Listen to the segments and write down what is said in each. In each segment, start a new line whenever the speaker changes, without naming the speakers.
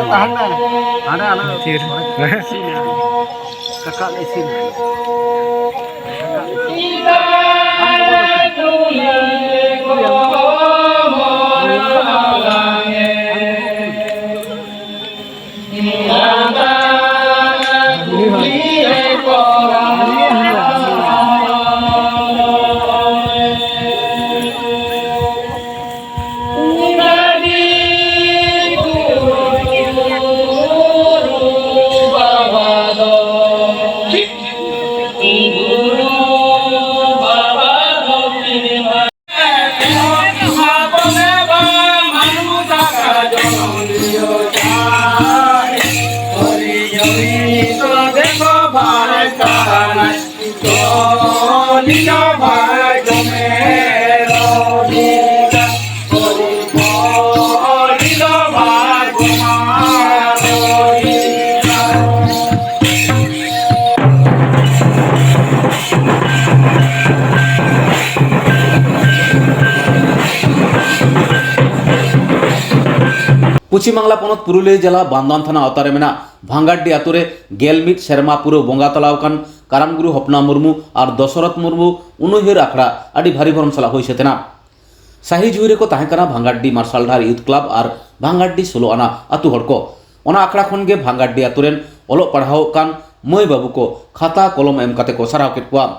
tahan na. Ada anak. Sini. Kakak di sini.
पश्चिम बांगला पनत पुरुलिया जिला बांदवान थाना अवतारे मेना भांगाडी आतुरे गेलमिट शर्मा पुरो बोंगा तलावकान कारामगुरु हपना मुर्मू और दशरथ मुर्मू उनहर आखड़ा आड़ी भारी भरम सला हुई सेतेना साही जुरे को ताहेकाना भांगाडी मार्शलधार यूथ क्लब और भांगाडी 16 आना आतु हड़ को ओना आखड़ा खन गे भांगाडी आतुरेन ओलो पढ़ाओ कान मई बाबू को खाता कलम एम काते को साराव केट कुआ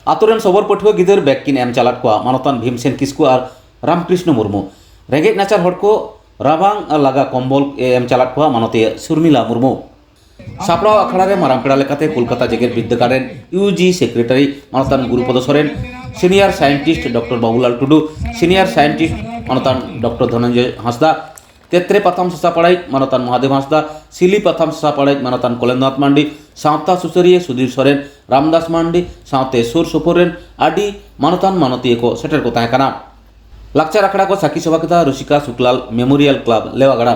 आतुरेन सबर पठुआ गिदर बैग किन एम चालात कुआ मानतान भीमसेन किस्कु और रामकृष्ण मुर्मू रेंगेज नाचार हड़ को राबांग लागा कम्बल एम चालात कुआ मानते सुरमिला मुर्मू सापड़ाव आखड़ा रे माराम पेड़ा लेकाते कोलकाता जेगेर बिद्दागारेन यूजी सेक्रेटारी मानतान Gurupada Soren senior scientist doctor Babulal Tudu senior scientist मानतान डॉक्टर धनंजय हांसदा तेत्रे पाथाम सासापाड़ाई मानतान महादेव हांसदा सिली पाथाम सासापाड़ाई मानतान कलेन्द्रनाथ मांडी सावता सुसरिये सुधीर सोरेन रामदास मांडी सावते सुर सुपुरेन आदि मानतान मानतीय को सेटर को ताहेकाना लाक्चार आखड़ा को साकी सभा कथा रुशिका शुक्लाल मेमोरियल क्लब लेवागड़ा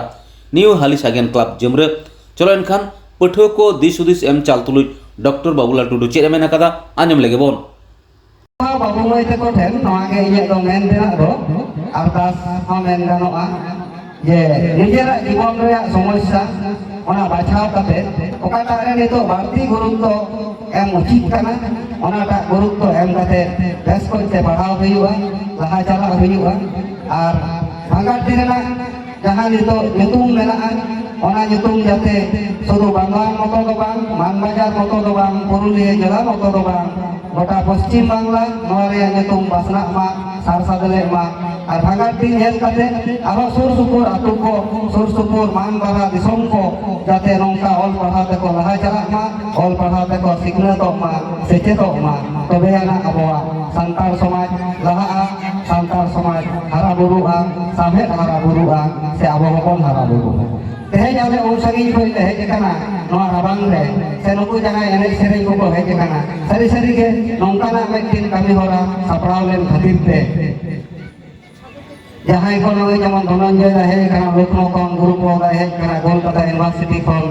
न्यू हाली सागेन क्लब जमरे चलो एनखान पठुआ को दिस उदिस एम चाल तुलुज डॉक्टर बाबूलाल टुडू चेद मेना कदा आंजम लेगे बोन
बाबू मई तको ठेन नोआ गे इये दो मेन देना दो अरदास हो मेन गानोआ जे निजेरा जीवन रे समस्या ओना बाछाव काते ओकाटा रे नितो बाड़ती गुरुत्व एम उचित काना ओनाटा गुरुत्व एम काते बेस कोते बढ़ाव हुआ लहा चला हुआ और भांगाटी रेना जहां नितो नितुम मेना ओना नितुम जाते सुदु बांगला मतो दो बांग मानबाजार मतो दो बांग पुरुलिया जिला मतो दो बांग गोटा पश्चिम बांगला नोरे नितुम बासना मा सारसादले मा और भांगाटी हेल काते आरो सुर सुपुर आतु को सुर सुपुर मान बारा दिसोम को जाते नौका ऑल पढ़ाते को लहा चला मा ऑल पढ़ाते को सिखने तो मा सेचे तो मा तबे आना अबवा संतार समाज लहा संतार समाज हरा बुरुआ सामे हरा बुरुआ से अबो हपन हरा बुरु तेहे जाले ओ सगी कोई हेज काना नोआ राबांग रे से नुकु जहां एने सेरे को हेज काना सरी सरी के नौकाना मेकिन कमी होरा सपड़ाव लेन खातिर ते जहां को नोए जमन धनंजय दा हेज काना लखनऊ कोन गुरुपो दा हेज काना कोलकाता यूनिवर्सिटी कोन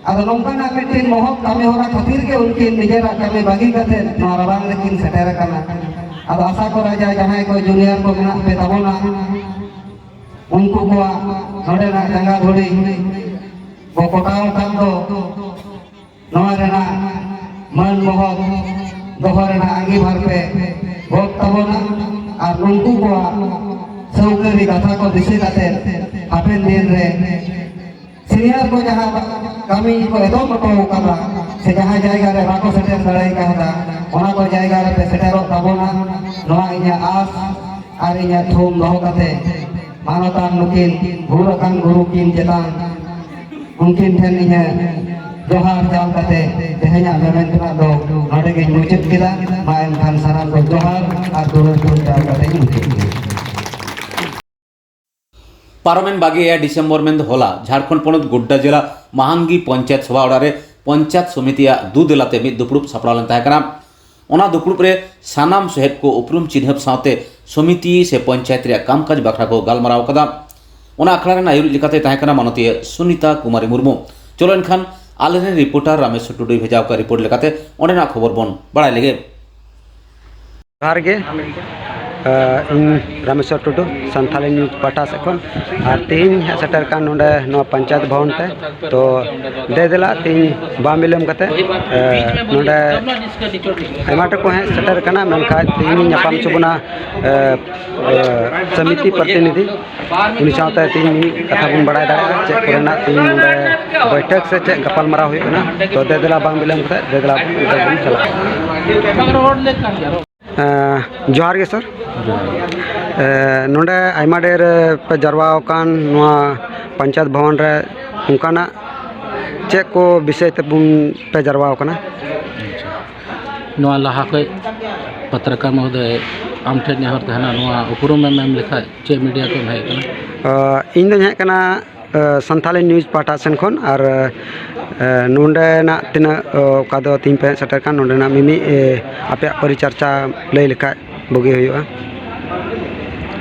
अब नौकाना मेकिन मोहक कमी होरा खातिर के उनकी निजेरा कमी बागी करते नोआ राबांग लेकिन सेटेर काना अब आशा करा जाए जहां कोई जूनियर को मेना पे तबोना उनको को नोडे ना जंगा धोड़ी वो कोटाव काम दो नोरेना मन मोहक दोहरेना आगे भर पे बहुत तबोना और उनको को सौकरी कथा को दिशे काते हापेन दिन रे सीनियर को जहां कमी को एदो मतो काबा से जहां जायगा रे बाको सेटर लड़ाई कहता ओना को जायगा रे पे सेटेरो तबोना नोआ इया आस और इया थोम दो काते मानतान नुकिन गुरुकान गुरुकिन चेतान उनकिन ठेन इया जोहार चाल काते तेहना मेमेंटना दो नोडे गे मुचत केदा मायन खान साराम को जोहार और दुरुद चाल काते मुचत
पारमेन बागे डिसेम्बर में होला झारखंड पनत गोड्डा जिला महांगी पंचायत सभा ओड़ारे पंचायत समितिया दु देलाते मिद दुपुरुब सापड़ाव लेन ताहेकाना ओना दुपुरुब रे सानाम सहेद को उपरुम चिन्हब सावते समिति से पंचायत रे कामकाज बाखरा को गालमाराव कदा ओना आखड़ा रे आयुर लेकाते ताहेकाना मानतीय सुनीता कुमारी मुर्मू चलो एनखान आलेन रिपोर्टर रामेश्वर टुडू भेजाव का रिपोर्ट लेकाते ओंडेना खबर बन बड़ाय लेगे
हार गे
इन रामेश्वर टुडू संथाली न्यूज पाटा से खन और तीन सेटर कान नोडे नो पंचायत भवन ते तो दे देला तीन बामिलम कते नोडे आयमा को है सेटर कना मेनखा तीन ᱧᱟᱯᱟᱢ चुबना समिति प्रतिनिधि उनी साथे तीन कथा बन बड़ाय दाड़ा चे कोरेना तीन नोडे बैठक से चे गपाल मारा हुई ना तो दे देला बामिलम कते दे देला चला जोहार के सर नोडे आयमा डेर पे जरवा कान नोआ पंचायत भवन रे उनकाना चे को विषय ते बुन पे जरवा कना
नोआ लाहा के पत्रकार महोदय आम ठे नेहर तहना नोआ उपरुम में लिखा चे मीडिया को है कना
इन दो है कना संथाली न्यूज पाटा सेन खन और नोंडे ना तिना का दो तीन पे सेटर कान नोंडे ना मिमी आपे परिचर्चा लय लिखा बगे हुआ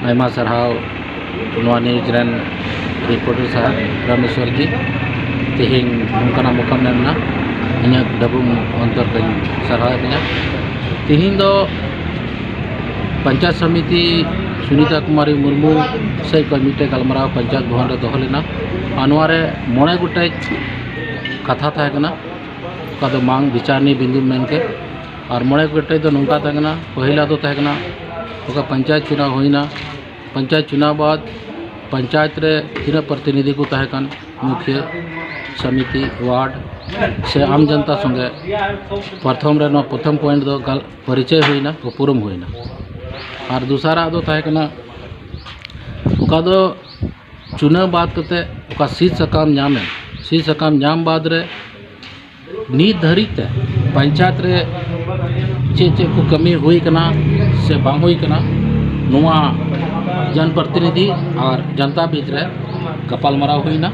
आयमा सरहाव नोआ न्यूज रन रिपोर्टर साहब रामेश्वर जी तेहिं नोंकाना मुकाम नेमना इन्या डबुम अंतर कन सरहाव बिना तेहिं दो पंचायत समिति सुनीता कुमारी मुर्मू से कमिटे गलमाराव पंचायत भवन रे दोह लेना आनवारे मोणे गुटे कथा था कना का दो मांग विचारनी बिंदु मेनके और मोणे गुटे दो नोंका था कना पहिला दो था कना ओका पंचायत चुनाव होइना पंचायत चुनाव बाद पंचायत रे तीन प्रतिनिधि को था कन मुखिया समिति वार्ड से आम जनता संगे प्रथम रे नो प्रथम पॉइंट दो परिचय होइना उपरुम होइना और दूसरा दो था कना ओका दो चुनाव बाद कते ओका सीट सकाम नामे सीट सकाम नाम बाद रे नीत धरिते पंचायत रे चे चे को कमी हुई कना से बांग हुई कना नुआ जनप्रतिनिधि और जनता बीच रे गपालमाराव हुईना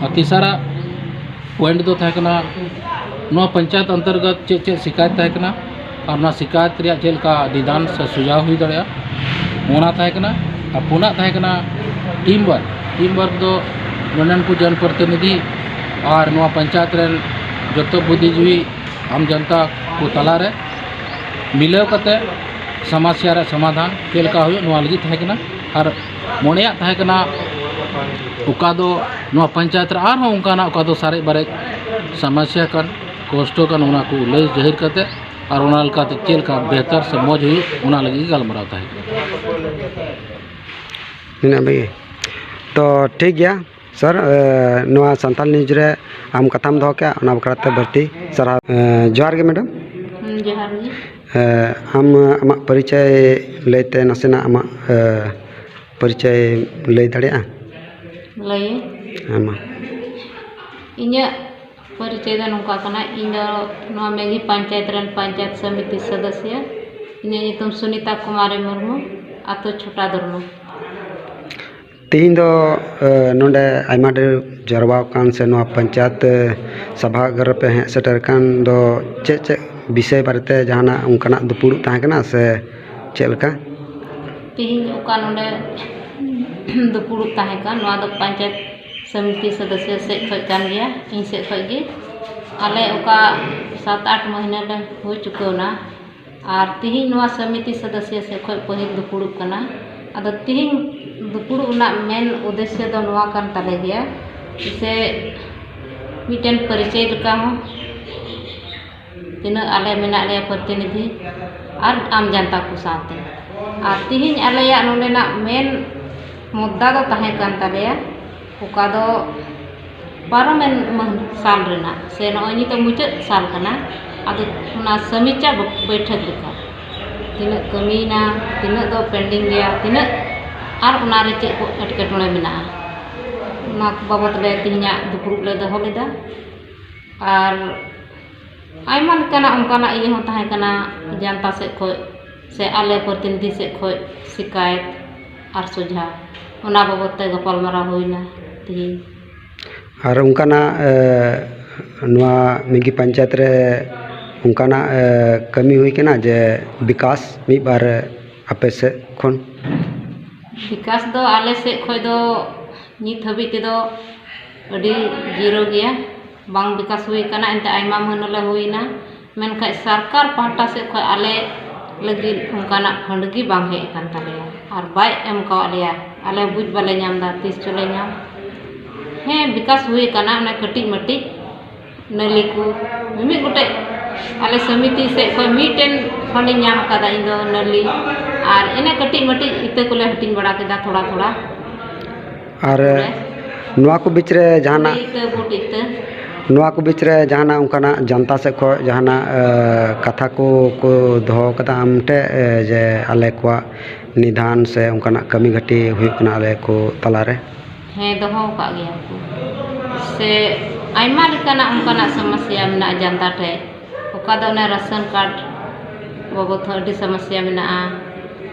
और तीसरा पॉइंट दो था कना नुआ पंचायत अंतर्गत चे चे शिकायत था कना और ना शिकायत रे चेलका निदान से सुझाव हुई दड़या ओना था कना और पुना था कना टीम वर्क दो ननन को जनप्रतिनिधि और नुआ पंचायत रेन जतो बुद्धिजीवी आम जनता को तला रे मिलाव कते समस्या रे समाधान चेलका हुई नुआ लगी था कना और मोणेया था कना उका दो नुआ पंचायत रे आर हों उनका ना उका दो सारे बारे समस्या कन कष्टो कन उना को लय जाहिर कते और उना लका चेलका बेहतर से मौज हुई उना लगी गलमराव था
तो ठीक गया सर नोआ संथाल न्यूज रे आम कथाम दो क्या ओना बकराते भर्ती सर जोहार के मैडम
जोहार जी
आम आमा परिचय लेते नसेना आमा परिचय लय दाड़िया
लय
आमा
इन्या परिचय दा नोका कना इन नोआ मेगी पंचायत रन पंचायत समिति सदस्य इन्या नितुम सुनीता कुमारी मुर्मू आतो छोटा दरनो
तीन दो नोंडे आयमा डेर जरवा कान से नोआ पंचायत सभागार पे हैं सेटर कान दो चे चे विषय बारते जहाना उनकाना दुपुड़ ताकना से चेलका
तीन ओका नोंडे दुपुड़ ताका नोआ दो पंचायत समिति सदस्य से खय कान गया इन से खय गे आले ओका 7-8 महीना ले हो चुकौना और तीन नोआ समिति सदस्य से खय पहिल दुपुड़ कना अद तीन दुपुड़ उना मेन उद्देश्य दो नोआ कान ताले गया इसे मिटन परिचय लका हो तीना आले मेना ले प्रतिनिधि और आम जनता को साथे और तीन आले या नोलेना मेन मुद्दा दो ताहे कान तालेया ओका दो पारमेन साल रेना से नोनी तो मुचाद साल कना अदो उना समीक्षा बैठक लका तीना कमीना तीना दो पेंडिंग गया तीना और उनारे चे को एटकेटोणे मेना उना बाबत ले तिहिना दुपुड़ ले दोहो लेदा और आयमा लेकाना उनकाना इये हो ताहे कना जनता से खय से आले प्रतिनिधि से खय शिकायत और सुझाव उना बाबत ते गपालमाराव होइना तिहिन
और उनकाना नोआ मिगी पंचायत रे उनकाना कमी हुई के ना जे विकास मी बार आपे से खन
विकास दो आले से खय दो नित हबी ते दो अडी जीरो गया बांग विकास हुई कना एंते आयमा महनले हुईना मेनखा सरकार पाहटा से खय आले lagi ongkanak fund gi bang hej kan taleya ar bai em kawat leya ale buj bale nyam da tis chole nyam he bikas hui kana na katik matik nali ku mimi gote ale samiti se ko miten fund nyam kada indo nali ar ene katik matik ite kole hating bada keda thoda thoda
और नोआ को बीच रे जहाना
ite but ite
नोआ को बीच रे जहाना उनकाना जनता से को जहाना कथा को दोहो कदा आमटे जे आले को निधान से उनकाना कमी घटी हुई कना आले को तलारे
he doho ka gaya ku se aima likana ongkana samasya mena janta te oka do na ration card babot adi samasya mena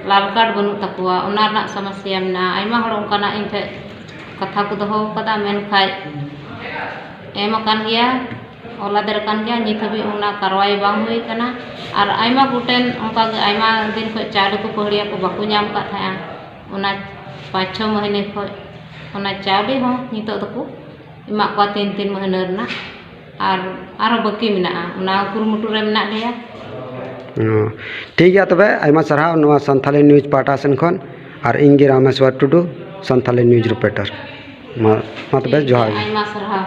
lal card banu takwa ona na samasya mena aima hor ongkana inte katha ko doho kada men khai emakan gaya ola der kan gaya nit habi ona karwai bang hui kana ar aima guten ongka aima din ko chalu ko pohriya ko baku nyam ka thaya ona 5-6 mahine ko ona chabe ho nito doko emak ko 3 mahine na ar aro baki mena ona kurumutu re mena leya
ठीक है तबे आयमा सरहा नोआ Santhali news पाटा सेन खन और इंगे Rameshwar Tudu Santhali news reporter मा तबे जोहार
aima sarha